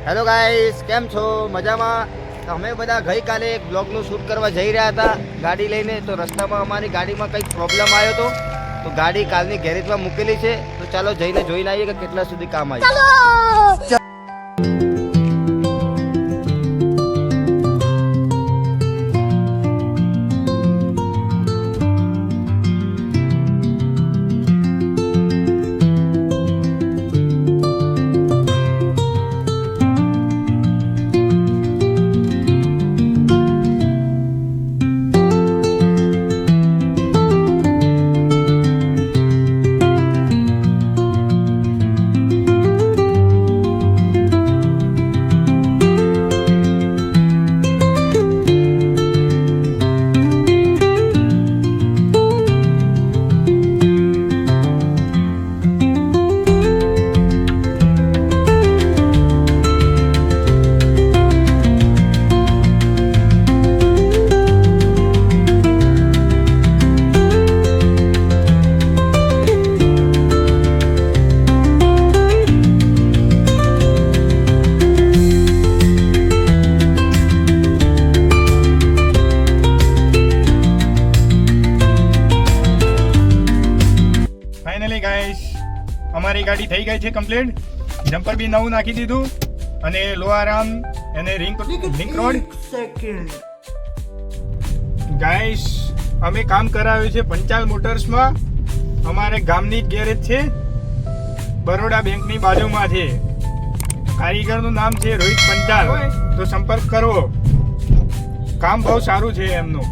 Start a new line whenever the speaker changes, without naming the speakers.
Hello guys, કેમ છો? મજામાં? અમે બધા ગઈકાલે એક બ્લોગનું શૂટ કરવા જઈ રહ્યા હતા ગાડી લઈને. તો રસ્તામાં અમારી ગાડીમાં કંઈક પ્રોબ્લેમ આવ્યો હતો, તો ગાડી કાલની ગેરેજમાં મૂકેલી છે. તો ચાલો જઈને જોઈને આવીએ કે કેટલા સુધી કામ આવી.
ફાઇનલી ગાઈસ, અમારી ગાડી થઈ ગઈ છે કમ્પ્લીટ. જમ્પર બી નવું નાખી દીધું અને લો આરામ અને લિંક રોડ. ગાઈસ, અમે કામ કરાવ્યું છે પંચાલ મોટર્સમાં. અમારે ગામની જ ગેરેજ છે, બરોડા બેંકની બાજુમાં છે. કારીગરનું નામ છે રોહિત પંચાલ. તો સંપર્ક કરવો, કામ બહુ સારું છે એમનું.